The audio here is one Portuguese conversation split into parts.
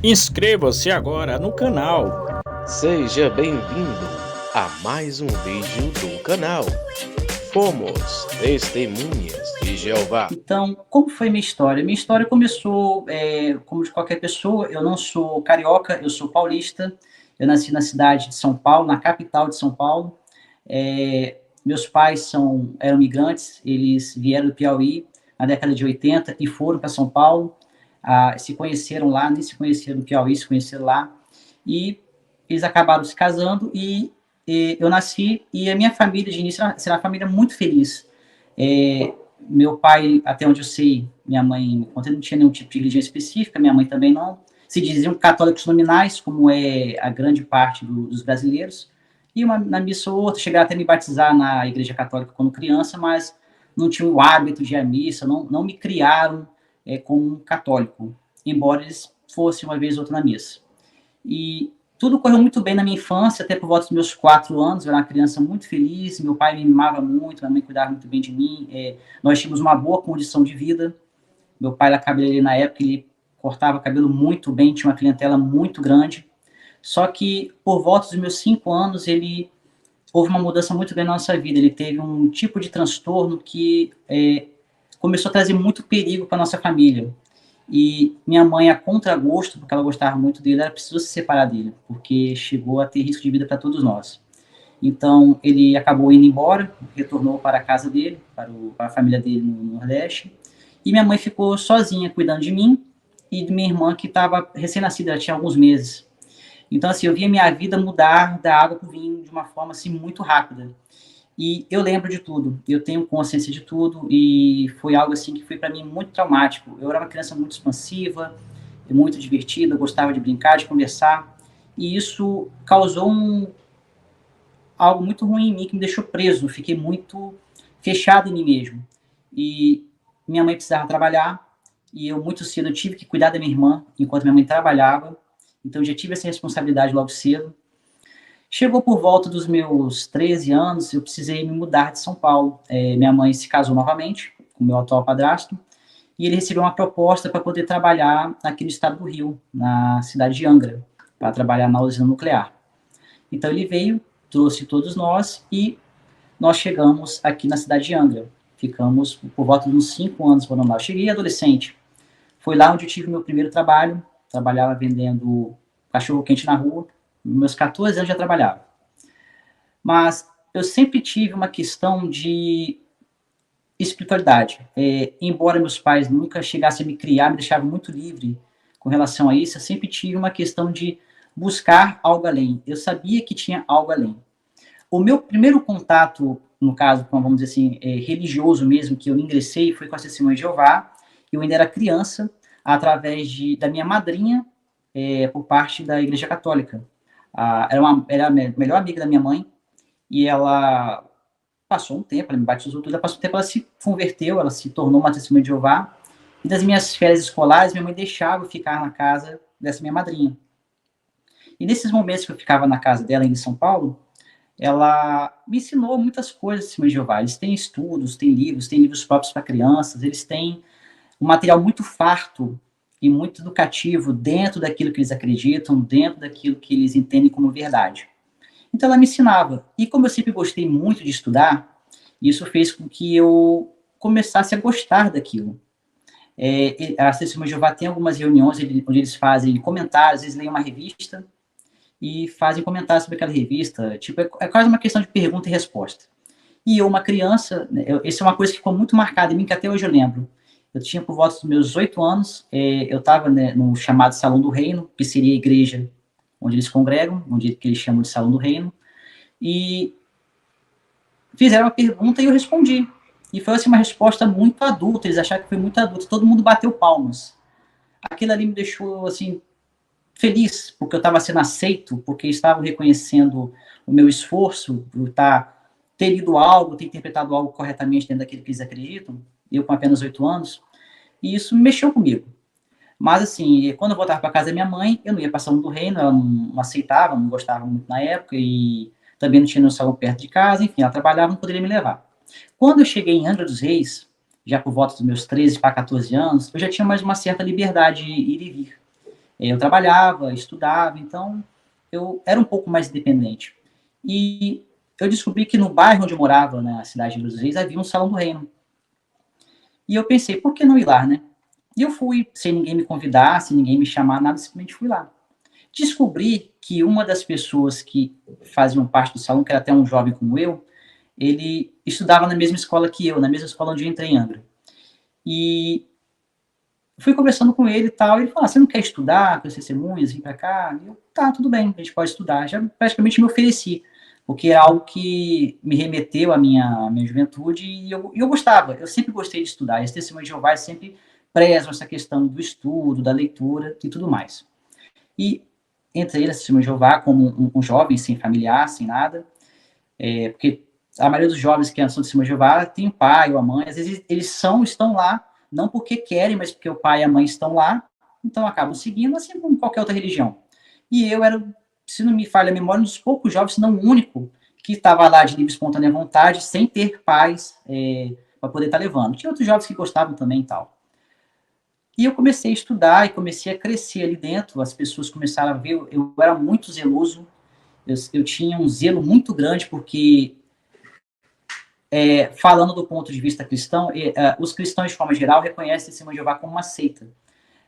Inscreva-se agora no canal. Seja bem-vindo a mais um vídeo do canal. Fomos Testemunhas de Jeová. Então, como foi minha história? Minha história começou, como de qualquer pessoa, eu não sou carioca, eu sou paulista. Eu nasci na cidade de São Paulo, na capital de São Paulo. Meus pais eram migrantes, eles vieram do Piauí na década de 80 e foram para São Paulo. Se conheceram lá, nem se conheceram no Piauí, se conheceram lá. E eles acabaram se casando e eu nasci, e a minha família, de início, era uma família muito feliz. Meu pai, até onde eu sei, minha mãe, não tinha nenhum tipo de religião específica, minha mãe também não. Se diziam católicos nominais, como é a grande parte dos brasileiros. E uma na missa ou outra, chegaram até a me batizar na igreja católica quando criança, mas não tinham o hábito de ir à missa, não me criaram como um católico, embora eles fossem uma vez ou outra na missa. E tudo correu muito bem na minha infância, até por volta dos meus 4 anos. Eu era uma criança muito feliz, meu pai me mimava muito, minha mãe cuidava muito bem de mim. Nós tínhamos uma boa condição de vida. Meu pai era cabeleireiro na época, ele cortava cabelo muito bem, tinha uma clientela muito grande. Só que por volta dos meus 5 anos, houve uma mudança muito grande na nossa vida. Ele teve um tipo de transtorno que começou a trazer muito perigo para nossa família. E minha mãe, a contragosto, porque ela gostava muito dele, ela precisou se separar dele, porque chegou a ter risco de vida para todos nós. Então, ele acabou indo embora, retornou para a casa dele, para a família dele no Nordeste, e minha mãe ficou sozinha cuidando de mim e de minha irmã, que estava recém-nascida, ela tinha alguns meses. Então, assim, eu via minha vida mudar da água para o vinho de uma forma, assim, muito rápida. E eu lembro de tudo, eu tenho consciência de tudo, e foi algo assim que foi para mim muito traumático. Eu era uma criança muito expansiva, muito divertida, gostava de brincar, de conversar, e isso causou algo muito ruim em mim, que me deixou preso, fiquei muito fechado em mim mesmo. E minha mãe precisava trabalhar, e eu muito cedo tive que cuidar da minha irmã, enquanto minha mãe trabalhava, então eu já tive essa responsabilidade logo cedo. Chegou por volta dos meus 13 anos, eu precisei me mudar de São Paulo. Minha mãe se casou novamente com o meu atual padrasto, e ele recebeu uma proposta para poder trabalhar aqui no estado do Rio, na cidade de Angra, para trabalhar na usina nuclear. Então ele veio, trouxe todos nós, e nós chegamos aqui na cidade de Angra. Ficamos por volta de uns 5 anos morando lá. Eu cheguei adolescente. Foi lá onde eu tive meu primeiro trabalho. Trabalhava vendendo cachorro-quente na rua. Meus 14 anos já trabalhava. Mas eu sempre tive uma questão de espiritualidade. Embora meus pais nunca chegassem a me criar, me deixavam muito livre com relação a isso, eu sempre tive uma questão de buscar algo além. Eu sabia que tinha algo além. O meu primeiro contato, no caso, vamos dizer assim, religioso mesmo, que eu ingressei, foi com a Testemunha de Jeová. Eu ainda era criança, através da minha madrinha, por parte da Igreja Católica. Era a melhor amiga da minha mãe, e ela passou um tempo, ela me batizou tudo, passou um tempo, ela se converteu, ela se tornou uma Testemunha de Jeová, e das minhas férias escolares, minha mãe deixava eu ficar na casa dessa minha madrinha. E nesses momentos que eu ficava na casa dela, em São Paulo, ela me ensinou muitas coisas, Testemunha de Jeová. Eles têm estudos, têm livros próprios para crianças, eles têm um material muito farto e muito educativo dentro daquilo que eles acreditam, dentro daquilo que eles entendem como verdade. Então ela me ensinava. E como eu sempre gostei muito de estudar, isso fez com que eu começasse a gostar daquilo. A Testemunha de Jeová tem algumas reuniões onde eles fazem comentários, eles leem uma revista e fazem comentários sobre aquela revista. Tipo, é quase uma questão de pergunta e resposta. E eu, uma criança, isso é uma coisa que ficou muito marcada em mim, que até hoje eu lembro. Eu tinha por volta dos meus 8 anos, eu estava no chamado Salão do Reino, que seria a igreja onde eles congregam, onde que eles chamam de Salão do Reino, e fizeram uma pergunta e eu respondi. E foi assim, uma resposta muito adulta, eles acharam que foi muito adulta, todo mundo bateu palmas. Aquilo ali me deixou assim, feliz, porque eu estava sendo aceito, porque estavam reconhecendo o meu esforço por ter lido algo, ter interpretado algo corretamente dentro daquilo que eles acreditam, eu com apenas 8 anos, e isso mexeu comigo. Mas, assim, quando eu voltava para casa da minha mãe, eu não ia para Salão do Reino, ela não aceitava, não gostava muito na época, e também não tinha nenhum salão perto de casa, enfim, ela trabalhava, não poderia me levar. Quando eu cheguei em Angra dos Reis, já por volta dos meus 13 para 14 anos, eu já tinha mais uma certa liberdade de ir e vir. Eu trabalhava, estudava, então eu era um pouco mais independente. E eu descobri que no bairro onde eu morava, na cidade de Luz Reis, havia um Salão do Reino. E eu pensei, por que não ir lá, né? E eu fui, sem ninguém me convidar, sem ninguém me chamar, nada, simplesmente fui lá. Descobri que uma das pessoas que faziam parte do salão, que era até um jovem como eu, ele estudava na mesma escola que eu, na mesma escola onde eu entrei em Angra. E fui conversando com ele e tal, e ele falou, você não quer estudar, com as testemunhas, vir para cá? E eu, tá, tudo bem, a gente pode estudar. Já praticamente me ofereci, porque é algo que me remeteu à minha juventude, e eu gostava, eu sempre gostei de estudar, e as testemunhas de Jeová sempre prezam essa questão do estudo, da leitura e tudo mais. E entrei na Testemunha de Jeová como um jovem, sem familiar, sem nada, porque a maioria dos jovens que são Testemunha de Jeová tem o pai ou a mãe, às vezes eles estão lá, não porque querem, mas porque o pai e a mãe estão lá, então acabam seguindo, assim como qualquer outra religião. E eu era, se não me falha a memória, um dos poucos jovens, se não o único, que estava lá de livre e espontânea vontade, sem ter pais para poder estar levando. Tinha outros jovens que gostavam também e tal. E eu comecei a estudar e comecei a crescer ali dentro, as pessoas começaram a ver, eu era muito zeloso, eu tinha um zelo muito grande, porque, falando do ponto de vista cristão, os cristãos, de forma geral, reconhecem Testemunha de Jeová como uma seita.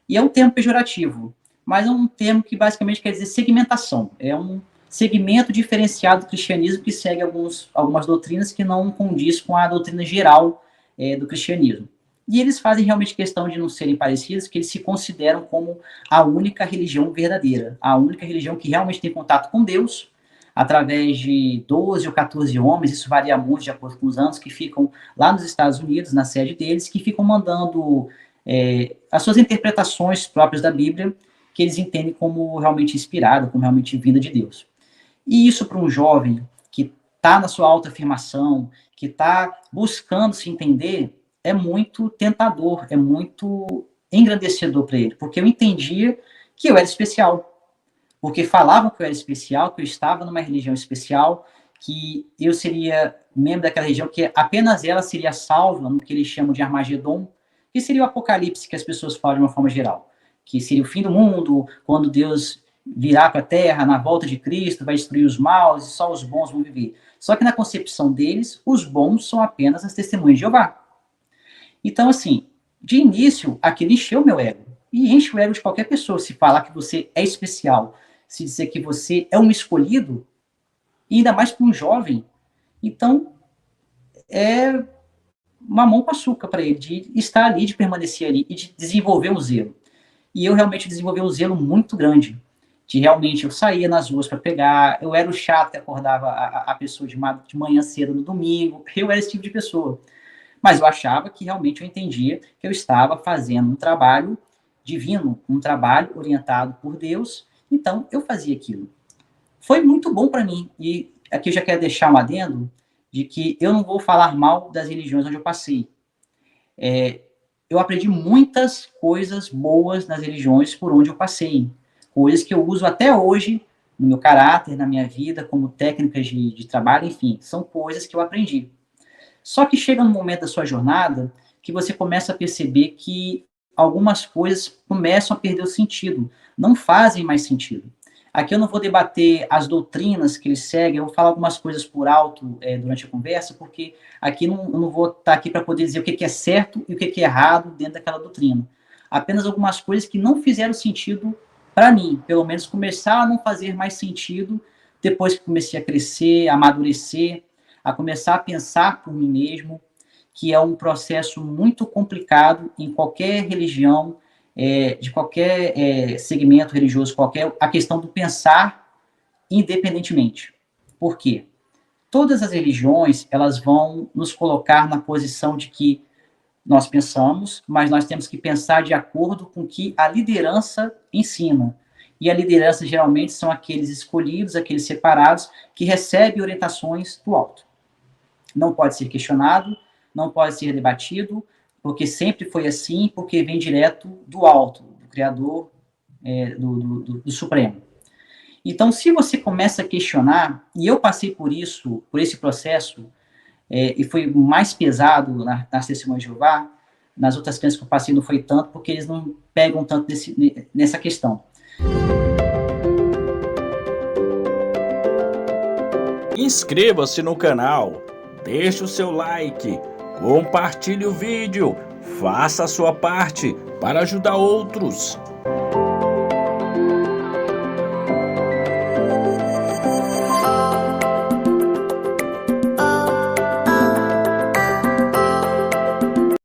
E é um termo pejorativo, mas é um termo que basicamente quer dizer segmentação. É um segmento diferenciado do cristianismo que segue algumas doutrinas que não condiz com a doutrina geral do cristianismo. E eles fazem realmente questão de não serem parecidos, que eles se consideram como a única religião verdadeira, a única religião que realmente tem contato com Deus, através de 12 ou 14 homens, isso varia muito de acordo com os anos, que ficam lá nos Estados Unidos, na sede deles, que ficam mandando as suas interpretações próprias da Bíblia, que eles entendem como realmente inspirada, como realmente vinda de Deus. E isso para um jovem que está na sua autoafirmação, que está buscando se entender, é muito tentador, é muito engrandecedor para ele, porque eu entendia que eu era especial, porque falavam que eu era especial, que eu estava numa religião especial, que eu seria membro daquela religião, que apenas ela seria salva no que eles chamam de Armagedon, que seria o apocalipse que as pessoas falam de uma forma geral, que seria o fim do mundo, quando Deus virá para a Terra, na volta de Cristo, vai destruir os maus e só os bons vão viver. Só que na concepção deles, os bons são apenas as testemunhas de Jeová. Então, assim, de início, aquilo encheu meu ego. E enche o ego de qualquer pessoa. Se falar que você é especial, se dizer que você é um escolhido, e ainda mais para um jovem, então é uma mão com açúcar para ele, de estar ali, de permanecer ali e de desenvolver um zelo. E eu realmente desenvolvi um zelo muito grande, de realmente eu saía nas ruas para pegar, eu era o chato que acordava a pessoa de manhã cedo no domingo, eu era esse tipo de pessoa. Mas eu achava que realmente eu entendia que eu estava fazendo um trabalho divino, um trabalho orientado por Deus, então eu fazia aquilo. Foi muito bom para mim, e aqui eu já quero deixar um adendo, de que eu não vou falar mal das religiões onde eu passei. Eu aprendi muitas coisas boas nas religiões por onde eu passei, coisas que eu uso até hoje no meu caráter, na minha vida, como técnicas de trabalho, enfim, são coisas que eu aprendi. Só que chega um momento da sua jornada que você começa a perceber que algumas coisas começam a perder o sentido, não fazem mais sentido. Aqui eu não vou debater as doutrinas que eles seguem, eu vou falar algumas coisas por alto durante a conversa, porque aqui eu não vou estar aqui para poder dizer o que é certo e o que é errado dentro daquela doutrina. Apenas algumas coisas que não fizeram sentido para mim, pelo menos começaram a não fazer mais sentido depois que comecei a crescer, a amadurecer, a começar a pensar por mim mesmo, que é um processo muito complicado em qualquer religião, de qualquer segmento religioso, a questão do pensar independentemente. Por quê? Todas as religiões, elas vão nos colocar na posição de que nós pensamos, mas nós temos que pensar de acordo com o que a liderança ensina. E a liderança geralmente são aqueles escolhidos, aqueles separados, que recebem orientações do alto. Não pode ser questionado, não pode ser debatido, porque sempre foi assim, porque vem direto do alto, do Criador, do Supremo. Então, se você começa a questionar, e eu passei por isso, por esse processo, e foi mais pesado nas Testemunhas de Jeová, nas outras crenças que eu passei não foi tanto, porque eles não pegam tanto nessa questão. Inscreva-se no canal, deixe o seu like, compartilhe o vídeo, faça a sua parte para ajudar outros.